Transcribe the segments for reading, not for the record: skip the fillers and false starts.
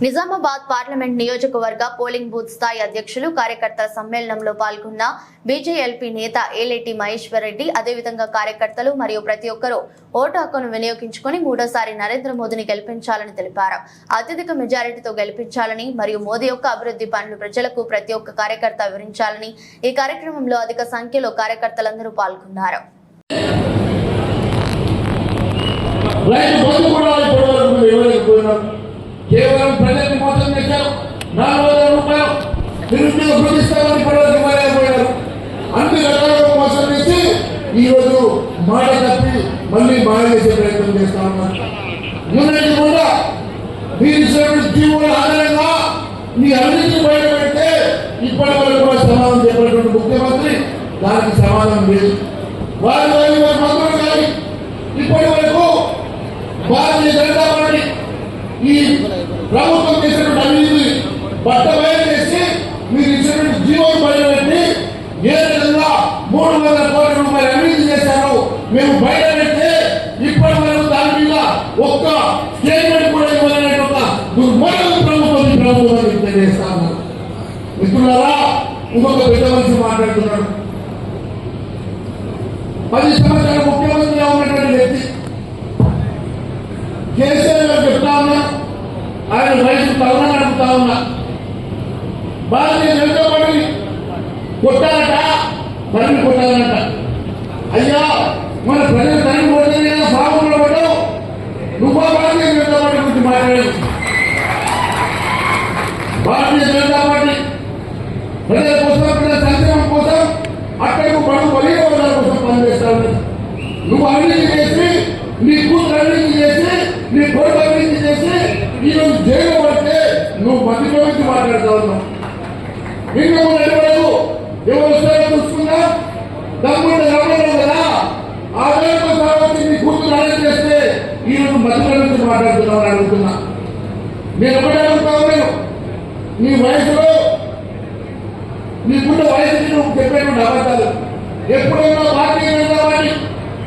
Nizamabad parliament నియోజకవర్గ polling booth స్థాయి అధ్యక్షులు కార్యకర్తల సమ్మేళనంలో పాల్గొన్న బీజేఎల్పీ నేత ఏలేటి మహేశ్వర్ రెడ్డి అదేవిధంగా కార్యకర్తలు మరియు ప్రతి ఒక్కరూ ఓటు హక్కును వినియోగించుకుని మూడోసారి నరేంద్ర మోదీని గెలిపించాలని తెలిపారు. అత్యధిక మెజారిటీతో గెలిపించాలని మరియు మోదీ యొక్క అభివృద్ధి పనులు ప్రజలకు ప్రతి ఒక్క కార్యకర్త వివరించాలని ఈ కార్యక్రమంలో అధిక సంఖ్యలో కార్యకర్తలందరూ పాల్గొన్నారు. కేవలం ప్రజల్ని మోసం చేశారు. 4,000 రూపాయలు నిరుద్యోగ ప్రతిష్టాన్ని పడలేకపోయారు. అన్ని రకాలుగా మోసం చేసి ఈరోజు మాట తప్పి మళ్ళీ మాయ చేసే ప్రయత్నం చేస్తా ఉన్నారు. యూనిట్ కూడా మీరు జీవుల ఆధారంగా మీ అన్నింటినీ బయట పెడితే ఇప్పటి వరకు కూడా సమాధానం చెప్పినటువంటి ముఖ్యమంత్రి దానికి సమాధానం లేదు. వారి మంత్రులు కానీ ఇప్పటి వరకు భారతీయ జనతా పార్టీ ఈ ప్రభుత్వం చేసినటువంటి అవినీతి బట్టబయలు చేసి మీరు ఇచ్చినటువంటి జీవోలు బయటపెట్టి ఏ విధంగా 300 కోట్ల రూపాయలు అవినీతి చేశారు మేము బయటపెడితే ఇప్పటి వరకు దాని మీద ఒక్క స్టేట్మెంట్ కూడా ఇవ్వాలనే ఒక దుర్మార్గం ప్రభుత్వం తెలియజేస్తాను. మిత్రులారా, ఇంకొక పెద్ద మనిషి మాట్లాడుతున్నాడు. 10 సంవత్సరాలు ముఖ్యమంత్రిగా ఉన్నటువంటి వ్యక్తి కేసీఆర్ గారు చెప్తా ఉన్నా, ఆయన వయసు తరుణం అడుగుతా ఉన్నా, భారతీయ జనతా పార్టీ కొట్టాలట, తరిమి కొట్టాలట. అయ్యా, మన ప్రజలు తరిమి కొట్టే సాగులో పడ్డావు, నువ్వు భారతీయ జనతా పార్టీ గురించి మాట్లాడేది. భారతీయ జనతా పార్టీ ప్రజల కోసం, ప్రజల సంక్షేమం కోసం, అక్కడకు పడు బలియ వర్గాల కోసం పనిచేస్తా ఉన్నది. నువ్వు అవినీతి చేసి, నీ కూతురు అవినీతి చేసి, నీ కొడుకు అవినీతి చేసి ఈరోజు జైలు పడితే నువ్వు మంది గురించి మాట్లాడుతూ ఉన్నావు. ఇంకా ఎడవలేదు, ఎవరు వస్తారో చూసుకున్నా దమ్ముంటే రమ్మన్నావు కదా. ఆ వేళతో సాగుతుంది నీ కూతురు అరెస్ట్ చేస్తే ఈరోజు మధ్య గురించి మాట్లాడుతున్నావు అని అడుగుతున్నా. నేను ఒకటే అడుగుతా ఉన్నాను, నీ వయసులో నీకున్న వయసుకి నువ్వు చెప్పేటువంటి అబద్ధాలు ఎప్పుడైనా భారతీయ జనతా పార్టీ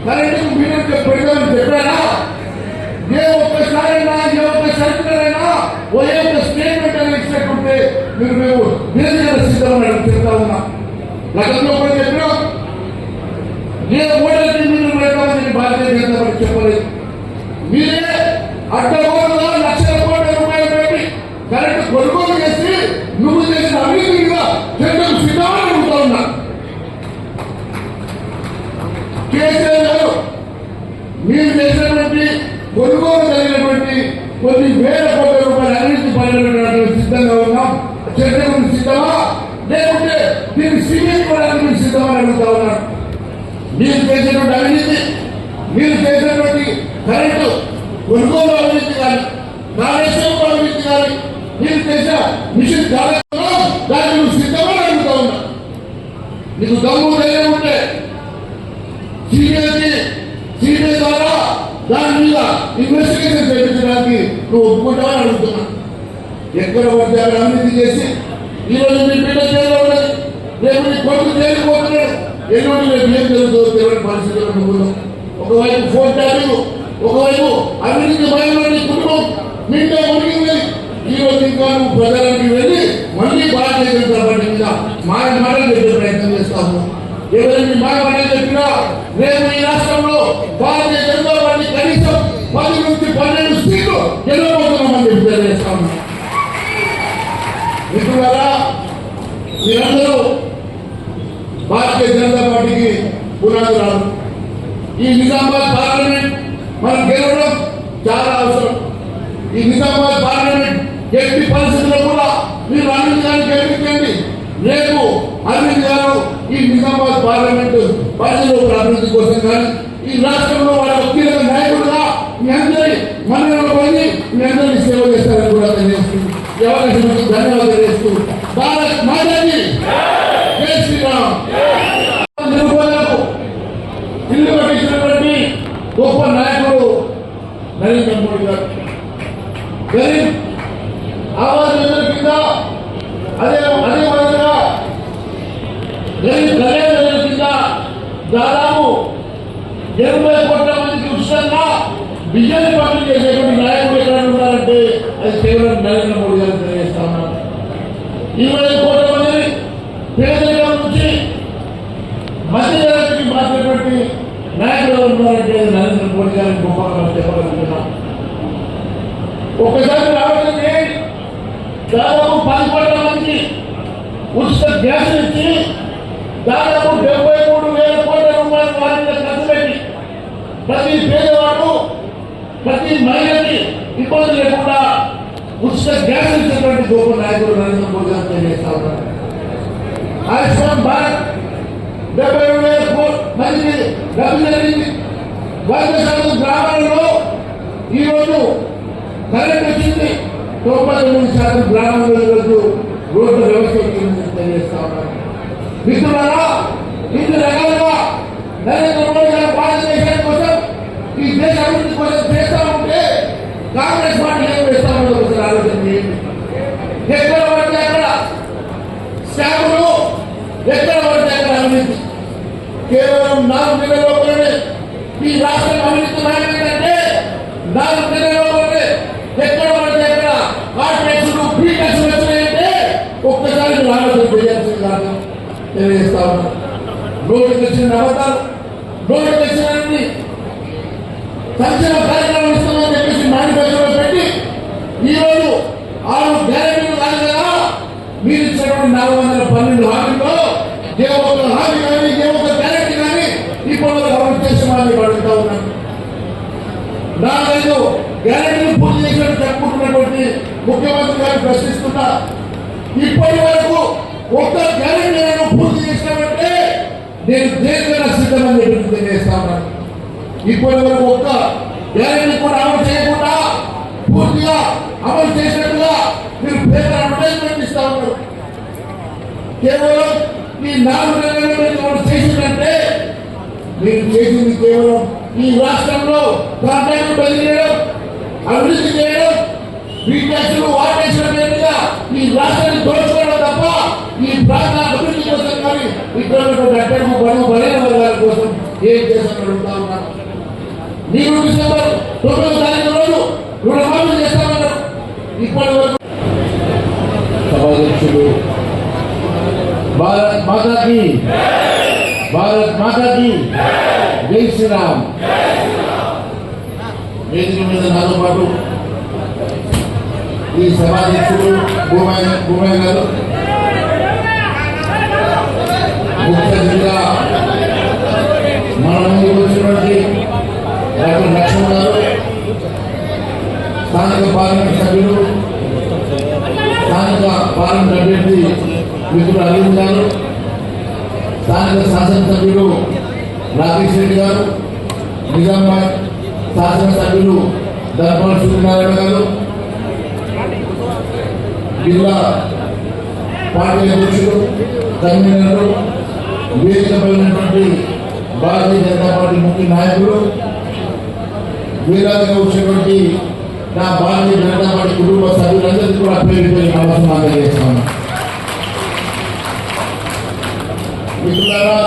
కరెంటుకు మీరు పెడతామని చెప్పారా? ఏ ఒక్కసారైనా ఏ ఒక్క సర్కులరైనా ఏ ఒక్క స్టేట్మెంట్ అని ఇచ్చినట్టుంటే మేము నిరంతరం సిద్ధమని చెప్తా ఉన్నా. గతంలో కూడా చెప్పినాం, ఏ ఓటర్కి మీరు పెడతామని భారతీయ జనతా పార్టీ చెప్పలేదు. మీరే అడ్డగోలుగా లక్షల కోట్ల రూపాయలు పెట్టి కరెంటు కొనుగోలు చేసి నువ్వు చేసిన అవినీతిగా జనతకు సిద్ధమని అడుగుతా ఉన్నా. కేసీఆర్ గారు మీరు చేసినటువంటి కొనుగోలు జరిగినటువంటి కొన్ని వేల కోట్ల రూపాయల అవినీతి పనులు సిద్ధంగా ఉన్నాం. చర్చకు సిద్ధమా, లేకుంటే దీన్ని సీఎం కూడా సిద్ధమా అని అడుగుతా ఉన్నాను. మీరు చేసినటువంటి అవినీతి, మీరు చేసినటువంటి కరెంటు కొనుగోలు అవినీతి కానీ, కాళేశ్వరం అవినీతి కానీ, మీరు చేసిన మిషన్ కార్యక్రమం దాన్ని నువ్వు సిద్ధమా అని అడుగుతా ఉన్నా. నీకు దమ్ము ధైర్యం ఉంటే సిబిఐ ద్వారా దాని మీద ఇన్వెస్టిగేషన్ చేయించడానికి నువ్వు ఒప్పుకుంటావని అడుగుతున్నా. ఎక్కడ పడితే అక్కడ అవినీతి చేసి ఈరోజు మీ బిడ్డ జైల్లో ఉన్నది, రేపు నీ కొడుకు జైలు పోతున్నాడు, ఎటువంటి రేపు ఏం జరుగుతుందో తెలియని పరిస్థితుల్లో నువ్వు. ఒకవైపు ఫోన్ ట్యాపింగ్, ఒకవైపు అవినీతి భయంలో నీ కుటుంబం నిండా మునిగింది. ఈరోజు ఇంకా నువ్వు ప్రజలకి వెళ్ళి మళ్ళీ భారతీయ జనతా పార్టీ మీద మాటలు చెప్పే ప్రయత్నం చేస్తాము. ఎవరైనా మాటలు చెప్పినా రేపు ఈ రాష్ట్రంలో భారతీయ జనతా పార్టీ కనీసం 10 నుంచి 12 సీట్లు గెలవబోతున్నామని చెప్పి తెలియజేస్తాము. మిత్రులారా, మీరందరూ భారతీయ జనతా పార్టీకి పునాదురాలు. ఈ నిజామాబాద్ పార్లమెంట్ మనం గెలవడం చాలా అవసరం. ఈ నిజామాబాద్ పార్లమెంట్ ఎట్టి పరిస్థితుల్లో కూడా మీరు అన్ని దాన్ని గెలిపించండి. రేపు అరవింద్ గారు ఈ నిజామాబాద్ పార్లమెంట్ ప్రజల అభివృద్ధి కోసం కానీ, ఈ రాష్ట్రంలో వాళ్ళ కీలక నాయకుడుగా మీ అందరి మనలో పోయి మీ అందరినీ సేవ చేస్తారని కూడా తెలియజేస్తుంది. ఎవరికి ధన్యవాదాలు తెలియజేస్తూ భారత్ మాతాజీ జై శ్రీరామ్. నిరుపేదలకు ఇల్లు కట్టించినటువంటి గొప్ప నాయకుడు నరేంద్ర మోడీ గారు. గరీబ్ ఆవాజ్ యోజన కింద అదే విధంగా గరీబ్ కళ్యాణ్ యోజన కింద దాదాపు 80 కోట్ల మందికి ఉచితంగా బియ్యాన్ని పంపిణీ చేసేటువంటి నాయకుడు ఎక్కడ ఉన్నారంటే అది కేవలం నరేంద్ర మోడీ గారు తెలియజేస్తా ఉన్నారు. 20 కోట్ల మందిని పేదరికం నుంచి మధ్యతరగతికి మార్చినటువంటి నాయకులు ఉన్నారంటే నరేంద్ర మోడీ గారిని గొప్పగా మనం చెప్పగలుగుతున్నాం. ఒక్కసారి ఆలోచన చేయండి. దాదాపు 10 కోట్ల మందికి ఉచిత గ్యాస్ ఇచ్చి దాదాపు 73,000 కోట్ల రూపాయలు వారి మీద ఖర్చు పెట్టి ప్రతి పేదవాడు ప్రతి మహిళకి ఇబ్బంది లేకుండా ఉచిత గ్యాస్ ఇచ్చినటువంటి గొప్ప నాయకుడు నరేంద్ర మోడీ గారు తెలియజేస్తా ఉన్నారు. ఆయుష్మాన్ భారత్ 72,000 మందికి డబ్బు జరిగింది. 100% గ్రామాలలో ఈరోజు కరెంట్ వచ్చింది. 99% గ్రామాల్లో ఈరోజు రోడ్డు వ్యవస్థ వచ్చిందని తెలియజేస్తా ఉన్నారు. మిత్రులారా, ఇన్ని రకాలుగా నరేంద్ర మోడీ గారు భారతదేశం కోసం ఈ దేశ అభివృద్ధి కోసం చేస్తా ఉంటే కాంగ్రెస్ పార్టీ ఏం చేస్తామో ఒకసారి ఆలోచన చేయండి. ఎక్కడ పడితే అక్కడ స్టాంపులు, ఎక్కడ పడితే అక్కడ అవినీతి. కేవలం 4 నెలల్లోనే ఈ రాష్ట్రం అవినీతి మారిందంటే 4 నెలల్లోనే ఎక్కడ పడితే అక్కడ కార్పొరేషన్లు బీటెక్స్ వచ్చినాయంటే ఒక్కసారి మీరు ఆలోచన చేయాల్సింది కాదు తెలియజేస్తా ఉన్నారు. నోటికి వచ్చిన అబద్ధాలు, నోటికి వచ్చినన్ని సంక్షేమ కార్యక్రమాలు ఇస్తామని చెప్పేసి మేనిఫెస్టోలో పెట్టి ఈరోజు 6 గ్యారెంటీలు కాదు కదా మీరు ఇచ్చినటువంటి 412 హామీల్లో ఏ ఒక్క హామీ కానీ ఏ ఒక్క గ్యారెంటీ కానీ ఇప్పుడు అమలు చేసామని అడుగుతా ఉన్నాను. 4 గ్యారెంటీలు పూర్తి చేసినట్టు చెప్పుకుంటున్నటువంటి ముఖ్యమంత్రి గారు ప్రశ్నిస్తున్నా. ఇప్పటి వరకు ఒక్క గ్యారెంటీ పూర్తి చేసినామంటే నేను దేనికైనా సిద్ధమని చెప్పి తెలియజేస్తా ఉన్నాను. ఇప్పటి వరకు ఒక్క గ్యారెంటీ కూడా అమలు చేయకుండా పూర్తిగా అమలు చేసినట్టుగా మీరు పేపర్ అడ్వర్టైజ్మెంట్ ఇస్తా ఉన్నారు. కేవలం ఈ 4 నెలల్లో మీరు చేసిందంటే మీరు చేసింది కేవలం ఈ రాష్ట్రంలో కాంట్రాక్టు బదిలీయడం, అభివృద్ధి చేయడం, బీటెక్స్లు వాటేసిన పేరుగా ఈ రాష్ట్రాన్ని దోచుకోవడం తప్ప ఈ ప్రాంత అభివృద్ధి కోసం కానీ ఇక్కడ అట్టడుగు బడుగు బలైన వర్గాల కోసం ఏం చేస్తామని అడుగుతా ఉన్నాను. మీరు డిసెంబర్ 9వ తారీఖు రోజు రుణమాఫీ చేస్తామన్నారు. ఇప్పటి వరకు సభాధ్యక్షుడు భారత్ మాతాకి జై శ్రీరామ్. వేదిక మీద నాతో పాటు ఈ సభాధ్యక్షుడు భూమయ్య గారు, ముఖ్య అతిథిగా మన ముందుకు వచ్చినటువంటి డాక్టర్ లక్ష్మణ్ గారు, స్థానిక పార్లమెంట్ సభ్యులు, స్థానిక పార్లమెంట్ అభ్యర్థి మిత్రుడు అరవింద్ గారు, స్థానిక శాసనసభ్యులు రాకేష్ రెడ్డి గారు, నిజామాబాద్ శాసనసభ్యులు ధర్మాన సూర్యనారాయణ గారు, జిల్లా పార్టీ అధ్యక్షులు, కన్వీనర్లు, వేదికపై ఉన్నటువంటి భారతీయ జనతా పార్టీ ముఖ్య నాయకులు, వీరాలుగా వచ్చినటువంటి నా భారతీయ జనతా పార్టీ కుటుంబ సభ్యులందరికీ కూడా పేరు నమస్కారం అందజేస్తున్నాను. మిత్రులారా,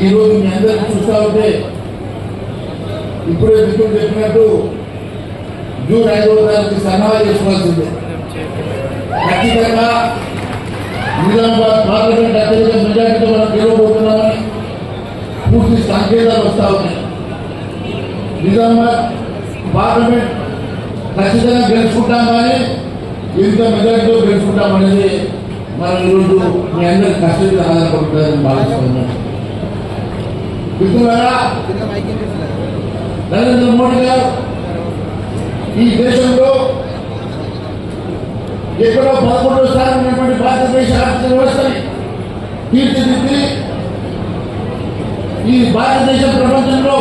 ఈరోజు మీ అందరికీ చూస్తూ ఉంటే ఇప్పుడే మిత్రులు చెప్పినట్టు జూన్ 5వ తారీఖు సన్నాహాలు చేసుకోవాల్సిందే. ఖచ్చితంగా నిజామాబాద్ పార్లమెంట్ అత్యధిక మెజార్టీతో మనం గెలవబోతున్నామని పూర్తి సంకేతాలు వస్తా ఉన్నాయి. నిజామాబాద్ పార్లమెంట్ ఖచ్చితంగా గెలుచుకుంటాం, కానీ ఎంత మెజార్టీతో గెలుచుకుంటాం అనేది మనం ఈరోజు మీ అందరి కష్టం ఆధారపడుతుందని భావిస్తున్నాం. మిత్రులారా, నరేంద్ర మోడీ గారు ఈ దేశంలో ఎక్కడో 11వ స్థానం ఉన్నటువంటి భారతదేశ ఆర్థిక వ్యవస్థని తీర్చిదిద్ది ఈ భారతదేశం ప్రపంచంలో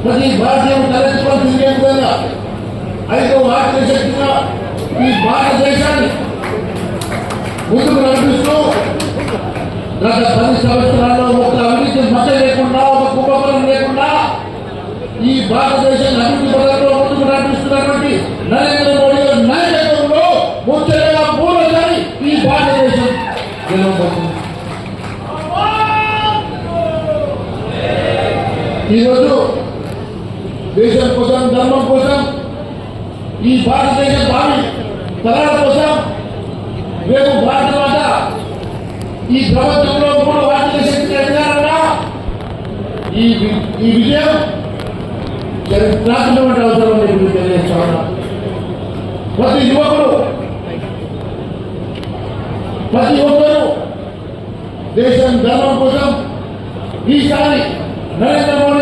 ప్రతి భారతీయుడు తలెత్తుకొని తిరిగే విధంగా 5వ ఆర్థిక శక్తిగా ఈ భారతదేశాన్ని ముందుకు నడిపిస్తూ గత 10 సంవత్సరాల్లో ఒక అవినీతి మచ్చ లేకుండా, ఒక కుంభకోణం లేకుండా ఈ భారతదేశాన్ని అభివృద్ధి పథకంలో ముందుకు నడిపిస్తున్నటువంటి నరేంద్ర మోడీ గారి నాయకత్వంలో ముఖ్యంగా మూడోసారి ఈ భారతదేశం గెలవబోతుంది. ఈరోజు దేశం కోసం, ధర్మం కోసం ఈ భారతదేశ భావి తరాల కోసం రేపు భారత మాత ఈ ప్రపంచంలో 3 ఆర్థిక శక్తి ఎదగాలన్నా ఈ విజయం చరిత్రాత్మకమైన అవసరం మీకు తెలియజేస్తా ఉన్నా. ప్రతి యువకుడు ప్రతి ఒక్కరూ దేశం ధర్మం కోసం ఈసారి నరేంద్ర మోడీ